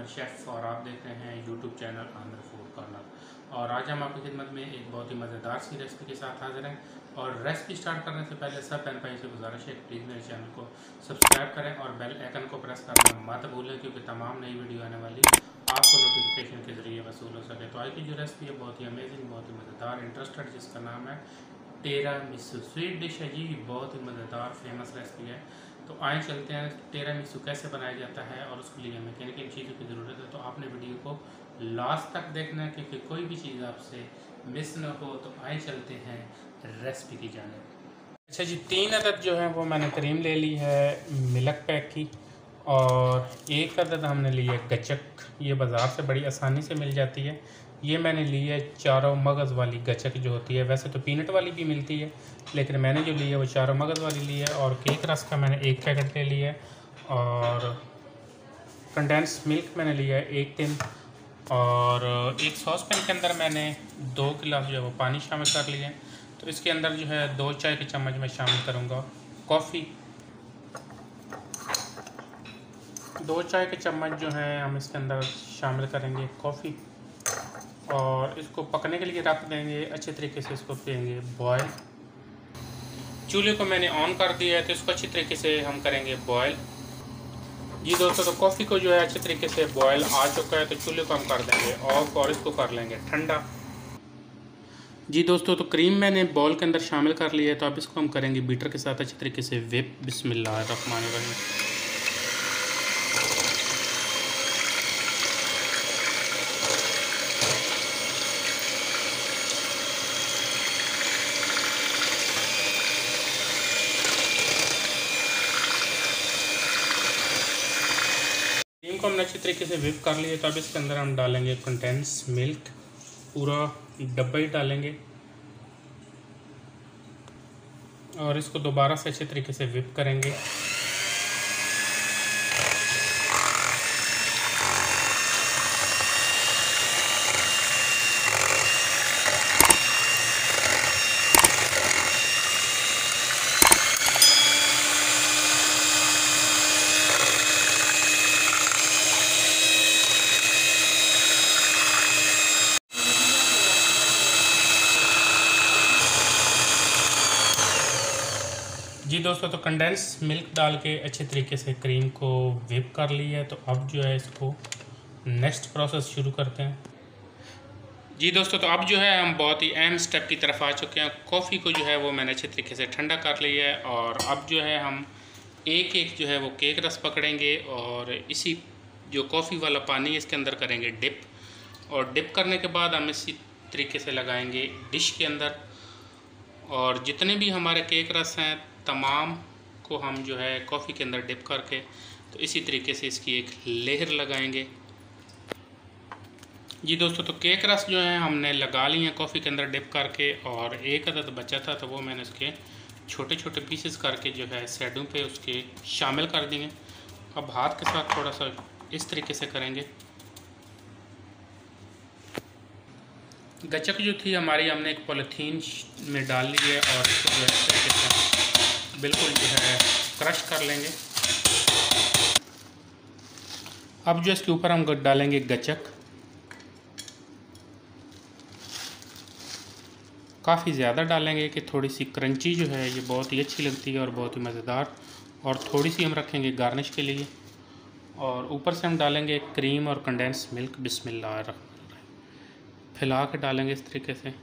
Chef और आप देख रहे हैं YouTube channel Aamir food corner. और आज हम आपकी खिदमत में एक बहुत ही मज़ेदार सी रेसिपी के साथ हाजिर हैं। और रेसिपी स्टार्ट करने से पहले सब बहन भाई से गुजारिश है प्लीज़ मेरे चैनल को सब्सक्राइब करें और बेल आइकन को प्रेस करना मत भूलें, क्योंकि तमाम नई वीडियो आने वाली आपको नोटिफिकेशन के ज़रिए वसूल हो सके। तो आज की जो रेसिपी है बहुत ही अमेजिंग, बहुत ही मज़ेदार, इंटरेस्टेड, जिसका नाम है टिरामिसू। स्वीट डिश है जी, बहुत ही मज़ेदार फेमस रेसिपी है। तो आए चलते हैं टिरामिसू कैसे बनाया जाता है और उसके लिए हमें किन किन चीज़ों की ज़रूरत है। तो आपने वीडियो को लास्ट तक देखना है, क्योंकि कोई भी चीज़ आपसे मिस न हो। तो आए चलते हैं रेसिपी की जानिब। अच्छा जी, 3 अदद जो है वो मैंने क्रीम ले ली है मिल्क पैक की, और 1 अदद हमने ली है गचक। ये बाज़ार से बड़ी आसानी से मिल जाती है। ये मैंने ली है चारों मगज़ वाली गचक जो होती है, वैसे तो पीनट वाली भी मिलती है, लेकिन मैंने जो ली है वो चारों मगज़ वाली ली है। और केक रस का मैंने 1 पैकेट ले लिया है, और कंडेंस मिल्क मैंने लिया है 1 टिन, और एक सॉस पैन के अंदर मैंने 2 गिलास जो है वो पानी शामिल कर लिए हैं। तो इसके अंदर जो है 2 चाय के चम्मच मैं शामिल करूँगा कॉफ़ी। 2 चाय के चम्मच जो है हम इसके अंदर शामिल करेंगे कॉफ़ी, और इसको पकने के लिए रख देंगे। अच्छे तरीके से इसको पिएंगे बॉयल। चूल्हे को मैंने ऑन कर दिया है, तो इसको अच्छी तरीके से हम करेंगे बॉयल। जी दोस्तों, तो कॉफ़ी को जो है अच्छे तरीके से बॉयल आ चुका है, तो चूल्हे को हम कर देंगे ऑफ और इसको कर लेंगे ठंडा। जी दोस्तों, तो क्रीम मैंने बॉल के अंदर शामिल कर लिया है, तो अब इसको हम करेंगे बीटर के साथ अच्छे तरीके से व्हिप। बिस्मिल्लाहिर्रहमानिर्रहीम। क्रीम को हमने अच्छी तरीके से व्हिप कर लिया, तो अब इसके अंदर हम डालेंगे कंडेंस मिल्क, पूरा डब्बा ही डालेंगे, और इसको दोबारा से अच्छे तरीके से व्हिप करेंगे। जी दोस्तों, तो कंडेंस मिल्क डाल के अच्छे तरीके से क्रीम को व्हिप कर लिया है। तो अब जो है इसको नेक्स्ट प्रोसेस शुरू करते हैं। जी दोस्तों, तो अब जो है हम बहुत ही अहम स्टेप की तरफ आ चुके हैं। कॉफ़ी को जो है वो मैंने अच्छे तरीके से ठंडा कर लिया है, और अब जो है हम एक एक जो है वो केक रस पकड़ेंगे, और इसी जो कॉफ़ी वाला पानी है इसके अंदर करेंगे डिप। और डिप करने के बाद हम इसी तरीके से लगाएंगे डिश के अंदर, और जितने भी हमारे केक रस हैं तमाम को हम जो है कॉफ़ी के अंदर डिप करके तो इसी तरीके से इसकी एक लेयर लगाएंगे। जी दोस्तों, तो केक रस जो है हमने लगा लिए हैं कॉफ़ी के अंदर डिप करके, और 1 अदद बचा था तो वो मैंने इसके छोटे छोटे पीसेस करके जो है साइडों पे उसके शामिल कर दिए। अब हाथ के साथ थोड़ा सा इस तरीके से करेंगे। गचक जो थी हमारी हमने एक पॉलीथीन में डाल ली है, और इसको जो है इस तरीके से बिल्कुल जो है क्रश कर लेंगे। अब जो इसके ऊपर हम डालेंगे गचक, काफ़ी ज़्यादा डालेंगे कि थोड़ी सी क्रंची जो है ये बहुत ही अच्छी लगती है और बहुत ही मज़ेदार। और थोड़ी सी हम रखेंगे गार्निश के लिए, और ऊपर से हम डालेंगे क्रीम और कंडेंस मिल्क। बिस्मिल्लाहिर्रहमानिर्रहीम। फैला के डालेंगे इस तरीके से।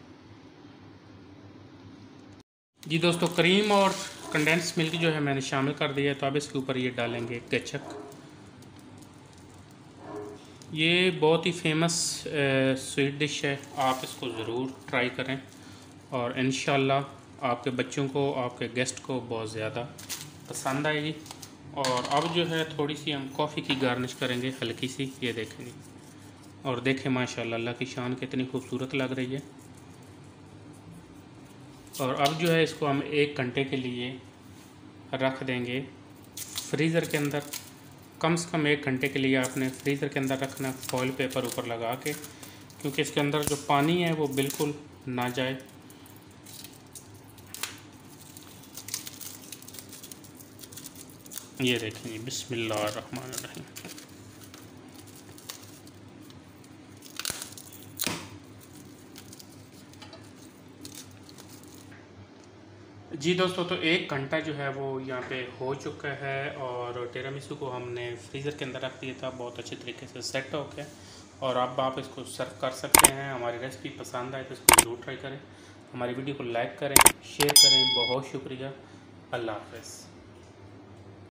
जी दोस्तों, क्रीम और कंडेंस मिल्क जो है मैंने शामिल कर दिया है, तो अब इसके ऊपर ये डालेंगे गचक। ये बहुत ही फेमस स्वीट डिश है, आप इसको ज़रूर ट्राई करें, और इंशाल्लाह आपके बच्चों को, आपके गेस्ट को बहुत ज़्यादा पसंद आएगी। और अब जो है थोड़ी सी हम कॉफ़ी की गार्निश करेंगे, हल्की सी, ये देखेंगे, और देखें माशाल्लाह अल्लाह की शान कितनी खूबसूरत लग रही है। और अब जो है इसको हम 1 घंटे के लिए रख देंगे फ्रीज़र के अंदर। कम से कम 1 घंटे के लिए आपने फ्रीज़र के अंदर रखना, फॉइल पेपर ऊपर लगा के, क्योंकि इसके अंदर जो पानी है वो बिल्कुल ना जाए। ये देखेंगे। बिस्मिल्लाहिर्रहमानिर्रहीम। जी दोस्तों, तो 1 घंटा जो है वो यहाँ पे हो चुका है और टिरामिसू को हमने फ्रीज़र के अंदर रख दिया था, बहुत अच्छे तरीके से सेट हो गया और अब आप इसको सर्व कर सकते हैं। हमारी रेसिपी पसंद आए तो इसको ज़रूर ट्राई करें, हमारी वीडियो को लाइक करें, शेयर करें। बहुत शुक्रिया। अल्लाह हाफ़िज़।